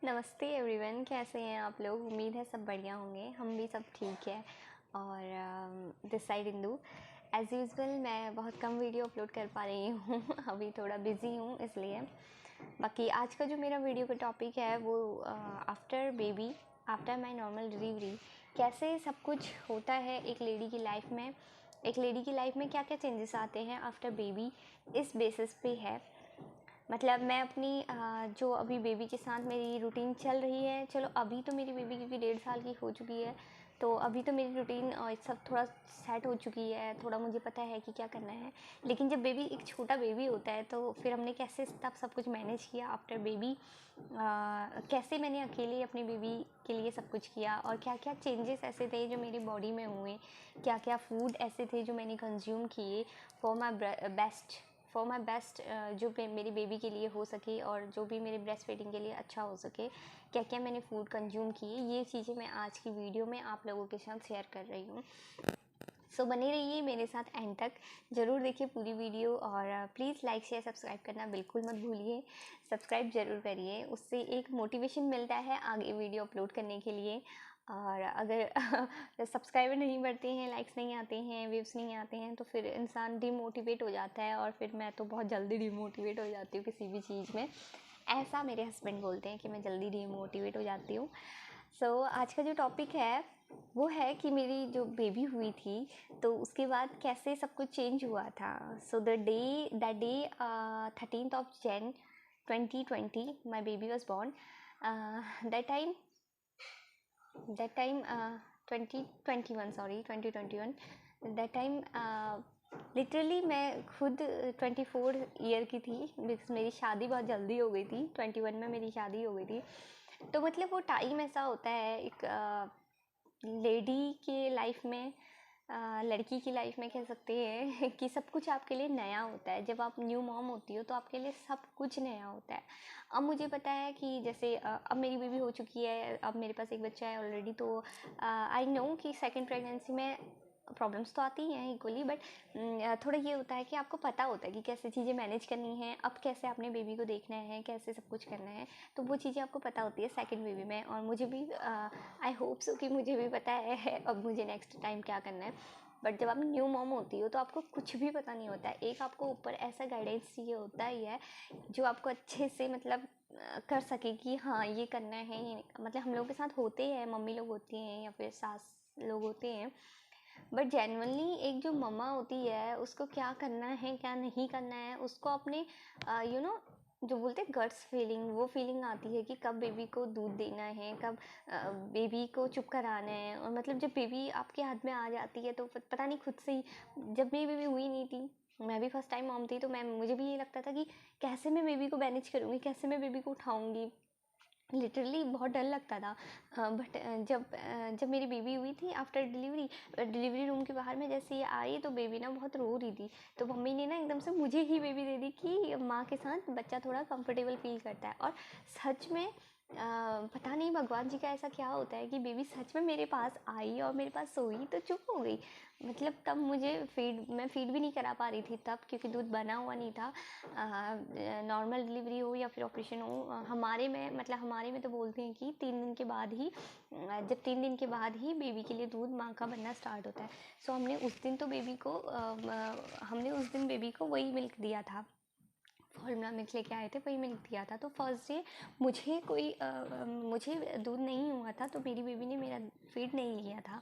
नमस्ते एवरीवन, कैसे हैं आप लोग। उम्मीद है सब बढ़िया होंगे। हम भी सब ठीक है। और this side Indu. As usual मैं बहुत कम वीडियो अपलोड कर पा रही हूँ अभी थोड़ा बिज़ी हूँ इसलिए। बाकी आज का जो मेरा वीडियो का टॉपिक है वो after baby, after my normal delivery, कैसे सब कुछ होता है एक लेडी की लाइफ में। एक लेडी की लाइफ में क्या क्या चेंजेस आते हैं आफ्टर बेबी, इस बेसिस पे है। मतलब मैं अपनी जो अभी बेबी के साथ मेरी रूटीन चल रही है। चलो अभी तो मेरी बेबी क्योंकि 1.5 साल की हो चुकी है, तो अभी तो मेरी रूटीन सब थोड़ा सेट हो चुकी है, थोड़ा मुझे पता है कि क्या करना है। लेकिन जब बेबी एक छोटा बेबी होता है तो फिर हमने कैसे तब सब कुछ मैनेज किया आफ्टर बेबी, कैसे मैंने अकेले अपनी बेबी के लिए सब कुछ किया और क्या क्या चेंजेस ऐसे थे जो मेरी बॉडी में हुए, क्या क्या फूड ऐसे थे जो मैंने कंज्यूम किए फॉर माई बेस्ट, जो मेरी बेबी के लिए हो सके और जो भी मेरे ब्रेस्ट फीडिंग के लिए अच्छा हो सके। क्या क्या मैंने फूड कंज्यूम किए, ये चीज़ें मैं आज की वीडियो में आप लोगों के साथ शेयर कर रही हूँ। सो बने रहिए मेरे साथ एंड तक, ज़रूर देखिए पूरी वीडियो। और प्लीज़ लाइक शेयर सब्सक्राइब करना बिल्कुल मत भूलिए। सब्सक्राइब ज़रूर करिए, उससे एक मोटिवेशन मिलता है आगे वीडियो अपलोड करने के लिए। और अगर सब्सक्राइबर नहीं बढ़ते हैं, लाइक्स नहीं आते हैं, व्यूज़ नहीं आते हैं, तो फिर इंसान डिमोटिवेट हो जाता है। और फिर मैं तो बहुत जल्दी डिमोटिवेट हो जाती हूँ किसी भी चीज़ में। ऐसा मेरे हस्बैंड बोलते हैं कि मैं जल्दी डिमोटिवेट हो जाती हूँ। सो आज का जो टॉपिक है वो है कि मेरी जो बेबी हुई थी तो उसके बाद कैसे सब कुछ चेंज हुआ था। So that day 13 Jan 2020 my baby was born. That time 2021 that time literally मैं खुद 24 ईयर की थी, बिकॉज मेरी शादी बहुत जल्दी हो गई थी। 21 में मेरी शादी हो गई थी। तो मतलब वो टाइम ऐसा होता है एक लेडी के लाइफ में, लड़की की लाइफ में कह सकते हैं कि सब कुछ आपके लिए नया होता है। जब आप न्यू मॉम होती हो तो आपके लिए सब कुछ नया होता है। अब मुझे पता है कि जैसे अब मेरी बेबी हो चुकी है, अब मेरे पास एक बच्चा है ऑलरेडी। तो आई नो कि सेकंड प्रेगनेंसी में प्रॉब्लम्स तो आती हैं इक्वली, बट थोड़ा ये होता है कि आपको पता होता है कि कैसे चीज़ें मैनेज करनी है, अब कैसे अपने बेबी को देखना है, कैसे सब कुछ करना है। तो वो चीज़ें आपको पता होती है सेकंड बेबी में। और मुझे भी आई होप सो कि मुझे भी पता है अब मुझे नेक्स्ट टाइम क्या करना है। बट जब आप न्यू मॉम होती हो तो आपको कुछ भी पता नहीं होता है। एक आपको ऊपर ऐसा गाइडेंस चाहिए होता ही है जो आपको अच्छे से मतलब कर सके कि हाँ ये करना है, ये मतलब हम लोगों के साथ होते हैं, मम्मी लोग होती हैं या फिर सास लोग होते हैं। बट जेनवनली एक जो मम्मा होती है उसको क्या करना है क्या नहीं करना है, उसको अपने जो बोलते हैं गट्स फीलिंग, वो फीलिंग आती है कि कब बेबी को दूध देना है, कब बेबी को चुप कराना है। और मतलब जब बेबी आपके हाथ में आ जाती है तो पता नहीं खुद से ही, जब मेरी बेबी हुई नहीं थी, मैं भी फर्स्ट टाइम मॉम थी, तो मुझे भी ये लगता था कि कैसे मैं बेबी को मैनेज करूँगी, कैसे मैं बेबी को उठाऊँगी। लिटरली बहुत डर लगता था। बट जब मेरी बेबी हुई थी आफ्टर डिलीवरी, डिलीवरी रूम के बाहर में जैसे ये आई तो बेबी ना बहुत रो रही थी। तो मम्मी ने ना एकदम से मुझे ही बेबी दे दी कि माँ के साथ बच्चा थोड़ा कंफर्टेबल फील करता है। और सच में पता नहीं भगवान जी का ऐसा क्या होता है कि बेबी सच में मेरे पास आई और मेरे पास सोई तो चुप हो गई। मतलब तब मुझे मैं फीड भी नहीं करा पा रही थी तब, क्योंकि दूध बना हुआ नहीं था। नॉर्मल डिलीवरी हो या फिर ऑपरेशन हो, हमारे में तो बोलते हैं कि 3 दिन के बाद ही, जब 3 दिन के बाद ही बेबी के लिए दूध माँ का बनना स्टार्ट होता है। सो हमने उस दिन बेबी को वही मिल्क दिया था, फॉर्मूला मिल्क लेके आए थे, वही मिल्क दिया था। तो फर्स्ट डे मुझे दूध नहीं हुआ था, तो मेरी बेबी ने मेरा फीड नहीं लिया था।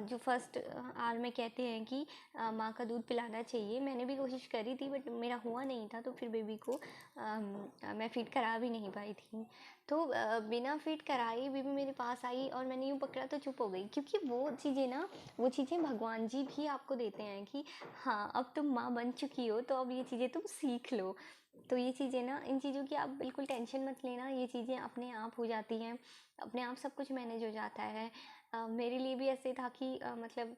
जो फर्स्ट आवर में कहते हैं कि माँ का दूध पिलाना चाहिए, मैंने भी कोशिश करी थी बट मेरा हुआ नहीं था। तो फिर बेबी को मैं फीड करा भी नहीं पाई थी। तो बिना फीड कराए बेबी मेरे पास आई और मैंने यूँ पकड़ा तो चुप हो गई, क्योंकि वो चीज़ें भगवान जी भी आपको देते हैं कि हाँ अब तुम माँ बन चुकी हो तो अब ये चीज़ें तुम सीख लो। तो ये चीज़ें ना, इन चीज़ों की आप बिल्कुल टेंशन मत लेना, ये चीज़ें अपने आप हो जाती हैं, अपने आप सब कुछ मैनेज हो जाता है। मेरे लिए भी ऐसे था कि मतलब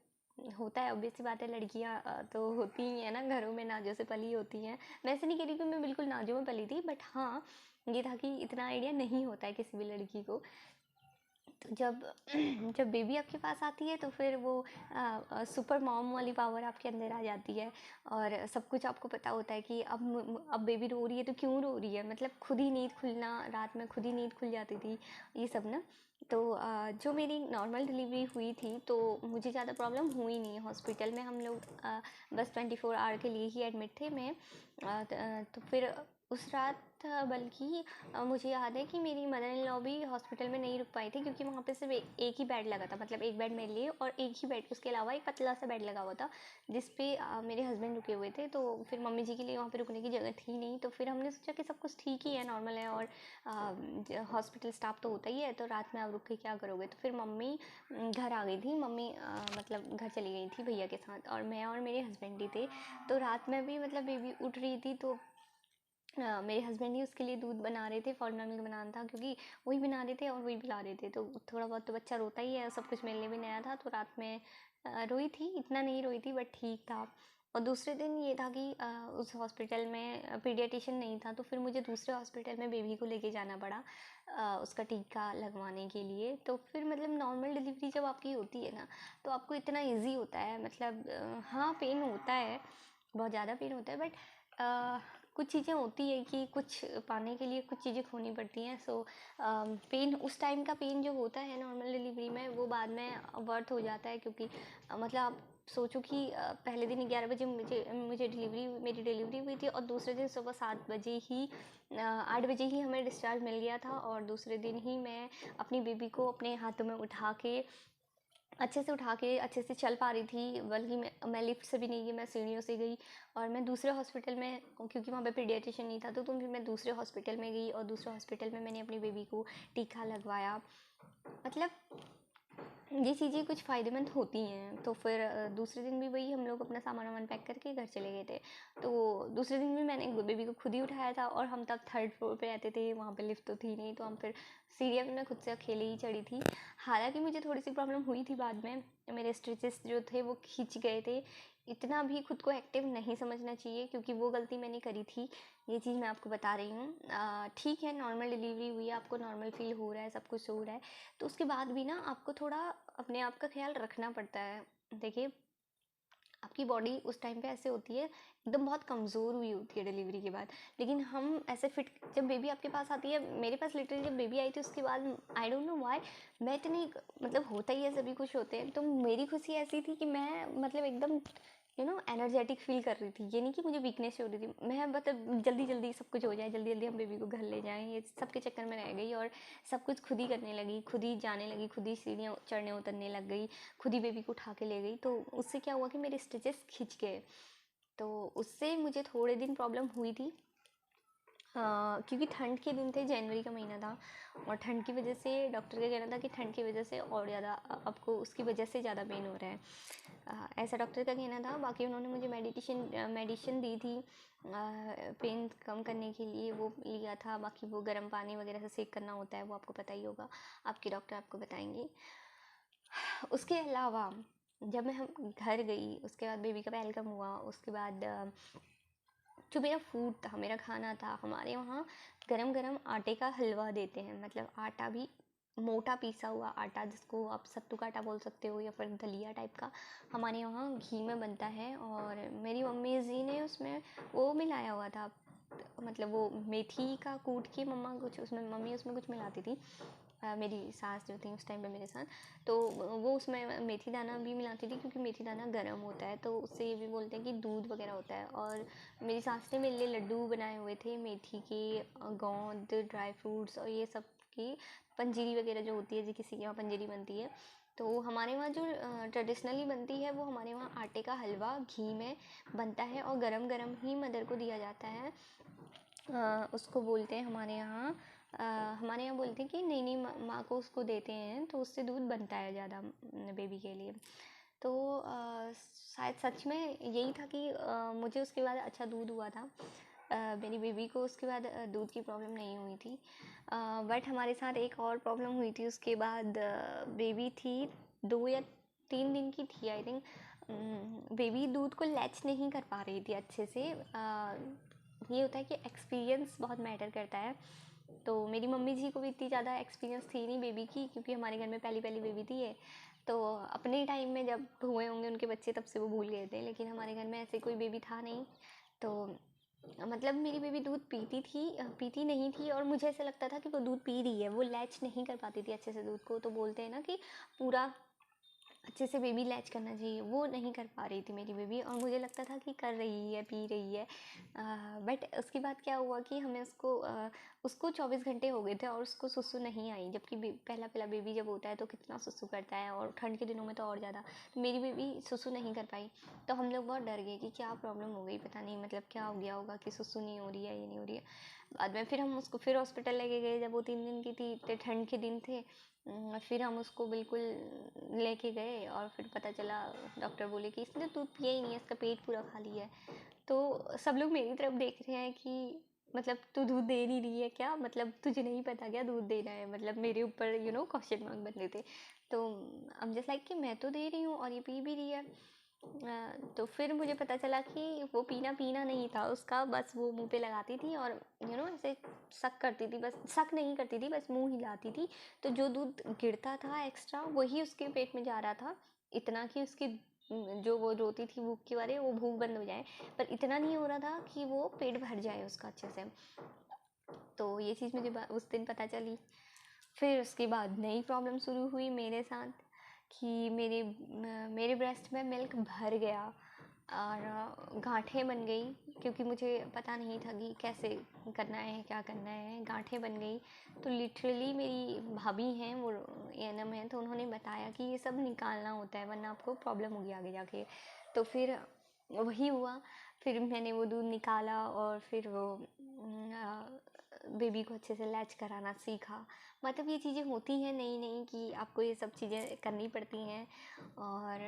होता है, ऑब्वियस सी बात है, लड़कियां तो होती ही है ना घरों में, नाजों से पली होती हैं। मैं ऐसे नहीं कह रही कि मैं बिल्कुल नाजों में पली थी, बट हाँ ये था कि इतना आइडिया नहीं होता है किसी भी लड़की को। तो जब जब बेबी आपके पास आती है तो फिर वो सुपर मॉम वाली पावर आपके अंदर आ जाती है और सब कुछ आपको पता होता है कि अब बेबी रो रही है तो क्यों रो रही है, मतलब खुद ही नींद खुलना, रात में खुद ही नींद खुल जाती थी, ये सब ना। तो जो मेरी नॉर्मल डिलीवरी हुई थी तो मुझे ज़्यादा प्रॉब्लम हुई नहीं। हॉस्पिटल में हम लोग बस 24 आवर के लिए ही एडमिट थे। मैं तो फिर उस रात बल्कि मुझे याद है कि मेरी मदर इन लॉ भी हॉस्पिटल में नहीं रुक पाई थी, क्योंकि वहाँ पे सिर्फ एक ही बेड लगा था, मतलब एक बेड मेरे लिए और एक ही बेड, उसके अलावा एक पतला सा बेड लगा हुआ था जिस पे मेरे हस्बैंड रुके हुए थे। तो फिर मम्मी जी के लिए वहाँ पे रुकने की जगह थी नहीं, तो फिर हमने सोचा कि सब कुछ ठीक ही है, नॉर्मल है, और हॉस्पिटल स्टाफ तो होता ही है, तो रात में आप रुक के क्या करोगे। तो फिर मम्मी घर आ गई थी। मम्मी मतलब घर चली गई थी भैया के साथ, और मैं और मेरे हस्बैंड ही थे। तो रात में भी मतलब बेबी उठ रही थी तो मेरे हस्बैंड ही उसके लिए दूध बना रहे थे, फॉर्मूला मिल्क बनाना था, क्योंकि वही बना रहे थे और वही पिला रहे थे। तो थोड़ा बहुत तो बच्चा रोता ही है, सब कुछ मेरे लिए भी नया था, तो रात में रोई थी, इतना नहीं रोई थी बट ठीक था। और दूसरे दिन ये था कि उस हॉस्पिटल में पीडियाट्रिशियन नहीं था, तो फिर मुझे दूसरे हॉस्पिटल में बेबी को लेके जाना पड़ा उसका टीका लगवाने के लिए। तो फिर मतलब नॉर्मल डिलीवरी जब आपकी होती है ना, तो आपको इतना ईजी होता है, मतलब हाँ पेन होता है, बहुत ज़्यादा पेन होता है, बट कुछ चीज़ें होती है कि कुछ पाने के लिए कुछ चीज़ें खोनी पड़ती हैं। सो पेन, उस टाइम का पेन जो होता है नॉर्मल डिलीवरी में, वो बाद में वर्थ हो जाता है, क्योंकि मतलब आप सोचो कि पहले दिन 11 बजे मेरी डिलीवरी हुई थी, और दूसरे दिन सुबह 7 बजे ही 8 बजे ही हमें डिस्चार्ज मिल गया था, और दूसरे दिन ही मैं अपनी बेबी को अपने हाथों में उठा के अच्छे से चल पा रही थी। बल्कि मैं लिफ्ट से भी नहीं गई, मैं सीढ़ियों से गई। और मैं दूसरे हॉस्पिटल में, क्योंकि वहाँ पे पीडियाट्रिशियन नहीं था, तो फिर मैं दूसरे हॉस्पिटल में गई, और दूसरे हॉस्पिटल में मैंने अपनी बेबी को टीका लगवाया। मतलब ये चीज़ें कुछ फ़ायदेमंद होती हैं। तो फिर दूसरे दिन भी वही हम लोग अपना सामान वामान पैक करके घर चले गए थे। तो दूसरे दिन भी मैंने बेबी को खुद ही उठाया था, और हम तब 3rd फ्लोर पे रहते थे, वहाँ पे लिफ्ट तो थी नहीं, तो हम फिर सीढ़ियाँ भी मैं खुद से अकेले ही चढ़ी थी। हालांकि मुझे थोड़ी सी प्रॉब्लम हुई थी बाद में, मेरे स्टिचेस जो थे वो खिंच गए थे। इतना भी खुद को एक्टिव नहीं समझना चाहिए, क्योंकि वो गलती मैंने करी थी, ये चीज़ मैं आपको बता रही हूँ। ठीक है, नॉर्मल डिलीवरी हुई है, आपको नॉर्मल फील हो रहा है, सब कुछ हो रहा है, तो उसके बाद भी ना आपको थोड़ा अपने आप का ख्याल रखना पड़ता है। देखिए, आपकी बॉडी उस टाइम पे ऐसे होती है, एकदम बहुत कमज़ोर हुई होती है डिलीवरी के बाद, लेकिन हम ऐसे फिट, जब बेबी आपके पास आती है, मेरे पास लिटरली जब बेबी आई थी उसके बाद आई डोंट नो व्हाई मैं इतनी, मतलब होता ही है, सभी खुश होते हैं, तो मेरी खुशी ऐसी थी कि मैं मतलब एकदम एनर्जेटिक फील कर रही थी। ये नहीं कि मुझे वीकनेस हो रही थी, मैं मतलब जल्दी जल्दी सब कुछ हो जाए, जल्दी जल्दी हम बेबी को घर ले जाएं, ये सब के चक्कर में रह गई, और सब कुछ खुद ही करने लगी, खुद ही जाने लगी, खुद ही सीढ़ियाँ चढ़ने उतरने लग गई, खुद ही बेबी को उठा के ले गई। तो उससे क्या हुआ कि मेरे स्टिचेस खिंच गए, तो उससे मुझे थोड़े दिन प्रॉब्लम हुई थी। क्योंकि ठंड के दिन थे, जनवरी का महीना था, और ठंड की वजह से डॉक्टर का कहना था कि ठंड की वजह से और ज़्यादा आपको उसकी वजह से ज़्यादा पेन हो रहा है, ऐसा डॉक्टर का कहना था। बाकी उन्होंने मुझे मेडिसिन दी थी पेन कम करने के लिए, वो लिया था। बाकी वो गर्म पानी वगैरह से सेक करना होता है, वो आपको पता ही होगा, आपके डॉक्टर आपको बताएंगे। उसके अलावा जब मैं हम घर गई, उसके बाद बेबी का वेलकम हुआ, उसके बाद जो मेरा फूड था, मेरा खाना था, हमारे वहाँ गरम गरम आटे का हलवा देते हैं, मतलब आटा भी मोटा पीसा हुआ आटा, जिसको आप सत्तू का आटा बोल सकते हो, या फिर दलिया टाइप का, हमारे यहाँ घी में बनता है। और मेरी मम्मी जी ने उसमें वो मिलाया हुआ था, मतलब वो मेथी का कूट के मम्मी उसमें कुछ मिलाती थी। मेरी सास जो थी उस टाइम पे मेरे साथ, तो वो उसमें मेथी दाना भी मिलाती थी, क्योंकि मेथी दाना गर्म होता है, तो उससे ये भी बोलते हैं कि दूध वगैरह होता है। और मेरी सास ने मेरे लिए लड्डू बनाए हुए थे मेथी के, गोंद, ड्राई फ्रूट्स और ये सब की पंजीरी वगैरह जो होती है, जी किसी के यहाँ पंजीरी बनती है, तो हमारे वहाँ जो ट्रेडिशनली बनती है, वो हमारे वहाँ आटे का हलवा घी में बनता है, और गरम गरम ही मदर को दिया जाता है। उसको बोलते हैं हमारे यहाँ बोलते हैं कि नई नई माँ को उसको देते हैं, तो उससे दूध बनता है ज़्यादा बेबी के लिए। तो शायद सच में यही था कि मुझे उसके बाद अच्छा दूध हुआ था। मेरी बेबी को उसके बाद दूध की प्रॉब्लम नहीं हुई थी, बट हमारे साथ एक और प्रॉब्लम हुई थी उसके बाद। बेबी थी 2 या 3 दिन की थी आई थिंक। बेबी दूध को लैच नहीं कर पा रही थी अच्छे से। ये होता है कि एक्सपीरियंस बहुत मैटर करता है। तो मेरी मम्मी जी को भी इतनी ज़्यादा एक्सपीरियंस थी नहीं बेबी की, क्योंकि हमारे घर में पहली पहली बेबी थी ये। तो अपने टाइम में जब हुए होंगे उनके बच्चे तब से वो भूल गए थे, लेकिन हमारे घर में ऐसे कोई बेबी था नहीं। तो मतलब मेरी बेबी दूध पीती नहीं थी, और मुझे ऐसा लगता था कि वो दूध पी रही है, वो लैच नहीं कर पाती थी अच्छे से दूध को। तो बोलते हैं ना कि पूरा अच्छे से बेबी लैच करना चाहिए, वो नहीं कर पा रही थी मेरी बेबी, और मुझे लगता था कि कर रही है, पी रही है। बट उसके बाद क्या हुआ कि हमें उसको 24 घंटे हो गए थे और उसको सुसु नहीं आई, जबकि पहला पहला बेबी जब होता है तो कितना सुसु करता है, और ठंड के दिनों में तो और ज़्यादा। तो मेरी बेबी सुसु नहीं कर पाई, तो हम लोग बहुत डर गए कि क्या प्रॉब्लम हो गई, पता नहीं मतलब क्या हो गया होगा कि सुसु नहीं हो रही है, ये नहीं हो रही है। बाद में फिर हम उसको फिर हॉस्पिटल लेके गए, जब वो 3 दिन की थी, इतने ठंड के दिन थे। फिर हम उसको बिल्कुल लेके गए, और फिर पता चला, डॉक्टर बोले कि इसने दूध पिया ही नहीं है, इसका पेट पूरा खाली है। तो सब लोग मेरी तरफ देख रहे हैं कि मतलब तू दूध दे नहीं रही है क्या, मतलब तुझे नहीं पता क्या दूध देना है, मतलब मेरे ऊपर क्वेश्चन मार्क बन रहे थे। तो आई एम जस्ट लाइक कि मैं तो दे रही हूँ और ये पी भी रही है। तो फिर मुझे पता चला कि वो पीना पीना नहीं था उसका, बस वो मुंह पे लगाती थी और ऐसे सक करती थी, बस सक नहीं करती थी, बस मुंह हिलाती थी। तो जो दूध गिरता था एक्स्ट्रा वही उसके पेट में जा रहा था, इतना कि उसकी जो वो रोती थी भूख के बारे, वो भूख बंद हो जाए, पर इतना नहीं हो रहा था कि वो पेट भर जाए उसका अच्छे से। तो ये चीज़ मुझे उस दिन पता चली। फिर उसके बाद नई प्रॉब्लम शुरू हुई मेरे साथ कि मेरे ब्रेस्ट में मिल्क भर गया और गांठें बन गई, क्योंकि मुझे पता नहीं था कि कैसे करना है, क्या करना है। गांठें बन गई, तो लिटरली मेरी भाभी हैं, वो एएनएम हैं, तो उन्होंने बताया कि ये सब निकालना होता है वरना आपको प्रॉब्लम होगी आगे जाके। तो फिर वही हुआ, फिर मैंने वो दूध निकाला और फिर वो बेबी को अच्छे से लैच कराना सीखा। मतलब ये चीज़ें होती हैं नई नई कि आपको ये सब चीज़ें करनी पड़ती हैं। और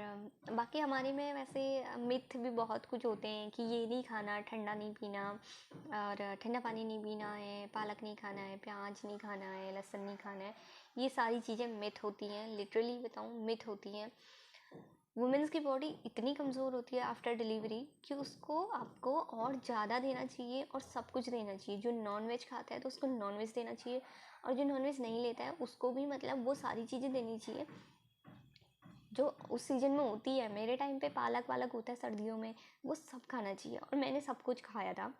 बाकी हमारे में वैसे मिथ भी बहुत कुछ होते हैं कि ये नहीं खाना, ठंडा नहीं पीना, और ठंडा पानी नहीं पीना है, पालक नहीं खाना है, प्याज नहीं खाना है, लहसुन नहीं खाना है। ये सारी चीज़ें मिथ होती हैं, लिटरली बताऊँ मिथ होती हैं। वुमेंस की बॉडी इतनी कमज़ोर होती है आफ्टर डिलीवरी कि उसको आपको और ज़्यादा देना चाहिए और सब कुछ देना चाहिए। जो नॉन वेज खाता है तो उसको नॉन वेज देना चाहिए, और जो नॉन वेज नहीं लेता है उसको भी मतलब वो सारी चीज़ें देनी चाहिए जो उस सीज़न में होती है। मेरे टाइम पे पालक वालक होता है सर्दियों में, वो सब खाना चाहिए, और मैंने सब कुछ खाया था।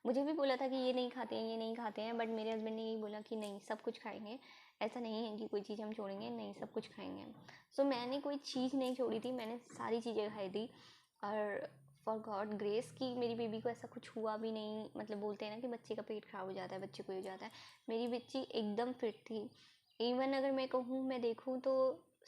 मुझे भी बोला था कि ये नहीं खाते हैं, ये नहीं खाते हैं, बट मेरे हस्बैंड ने यही बोला कि नहीं सब कुछ खाएंगे, ऐसा नहीं है कि कोई चीज़ हम छोड़ेंगे, नहीं सब कुछ खाएंगे। सो मैंने कोई चीज़ नहीं छोड़ी थी, मैंने सारी चीज़ें खाई थी। और फॉर गॉड ग्रेस कि मेरी बेबी को ऐसा कुछ हुआ भी नहीं। मतलब बोलते हैं ना कि बच्चे का पेट खराब हो जाता है, बच्चे को हो जाता है, मेरी बच्ची एकदम फिट थी। इवन अगर मैं कहूँ, मैं देखूँ तो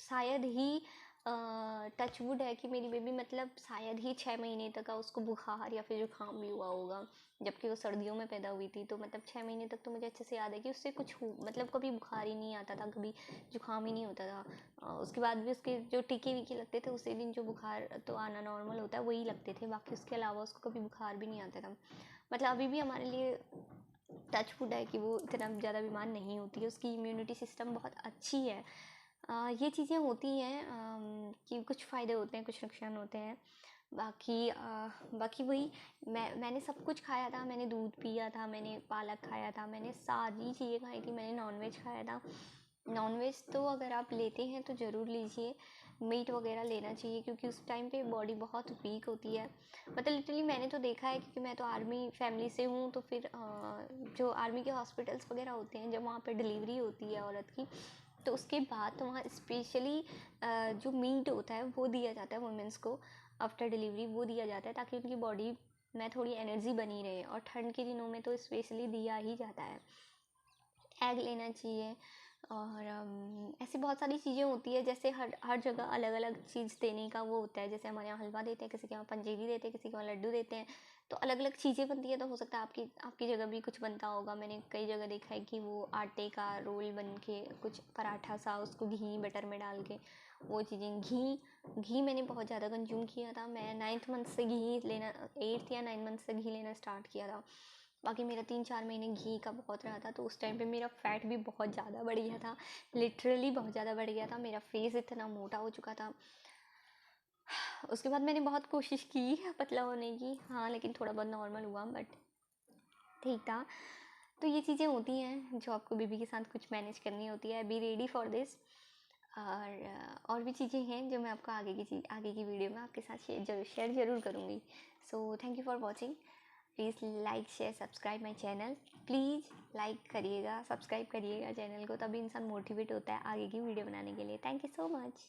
शायद ही टच वुड है कि मेरी बेबी मतलब शायद ही 6 महीने तक का उसको बुखार या फिर जुकाम भी हुआ होगा, जबकि वो सर्दियों में पैदा हुई थी। तो मतलब 6 महीने तक तो मुझे अच्छे से याद है कि उससे कुछ मतलब कभी बुखार ही नहीं आता था, कभी जुकाम ही नहीं होता था। उसके बाद भी उसके जो टीके वीके लगते थे उसी दिन जो बुखार तो आना नॉर्मल होता है वही लगते थे, बाकी उसके अलावा उसको कभी बुखार भी नहीं आता था। मतलब अभी भी हमारे लिए टच वुड है कि वो इतना ज़्यादा बीमार नहीं होती है, उसकी इम्यूनिटी सिस्टम बहुत अच्छी है। ये चीज़ें होती हैं कि कुछ फ़ायदे होते हैं, कुछ नुकसान होते हैं। बाकी वही मैंने सब कुछ खाया था, मैंने दूध पिया था, मैंने पालक खाया था, मैंने सारी चीज़ें खाई थी, मैंने नॉनवेज खाया था। नॉनवेज तो अगर आप लेते हैं तो ज़रूर लीजिए, मीट वगैरह लेना चाहिए, क्योंकि उस टाइम पे बॉडी बहुत वीक होती है। मतलब लिटरली मैंने तो देखा है, क्योंकि मैं तो आर्मी फैमिली से हूँ, तो फिर जो आर्मी के हॉस्पिटल्स वगैरह होते हैं, जब वहाँ पे डिलीवरी होती है औरत की, तो उसके बाद तो वहाँ स्पेशली जो मीट होता है वो दिया जाता है वुमेंस को आफ्टर डिलीवरी, वो दिया जाता है ताकि उनकी बॉडी में थोड़ी एनर्जी बनी रहे, और ठंड के दिनों में तो स्पेशली दिया ही जाता है। एग लेना चाहिए। और ऐसी बहुत सारी चीज़ें होती है, जैसे हर हर जगह अलग अलग चीज़ देने का वो होता है। जैसे हमारे यहाँ हलवा देते हैं, किसी के यहाँ पंजेरी देते हैं, किसी के यहाँ लड्डू देते हैं, तो अलग अलग चीज़ें बनती है। तो हो सकता है आपकी जगह भी कुछ बनता होगा। मैंने कई जगह देखा है कि वो आटे का रोल बन के कुछ पराठा सा, उसको घी बटर में डाल के वो चीज़ें, घी मैंने बहुत ज़्यादा कंज्यूम किया था। मैं 9th मंथ से घी लेना, 8th या 9 मंथ से घी लेना स्टार्ट किया था। बाकी मेरा 3-4 महीने घी का बहुत रहा था, तो उस टाइम पे मेरा फैट भी बहुत ज़्यादा बढ़ गया था, लिटरली बहुत ज़्यादा बढ़ गया था। मेरा फेस इतना मोटा हो चुका था। उसके बाद मैंने बहुत कोशिश की पतला होने की, हाँ, लेकिन थोड़ा बहुत नॉर्मल हुआ, बट ठीक था। तो ये चीज़ें होती हैं जो आपको बेबी के साथ कुछ मैनेज करनी होती है। Be ready for this. और भी चीज़ें हैं जो मैं आपको आगे की वीडियो में आपके साथ शेयर ज़रूर करूँगी। So thank you for watching. Please like share subscribe my channel. Please like करिएगा, सब्सक्राइब करिएगा चैनल को, तभी इंसान मोटिवेट होता है आगे की वीडियो बनाने के लिए। Thank you so much.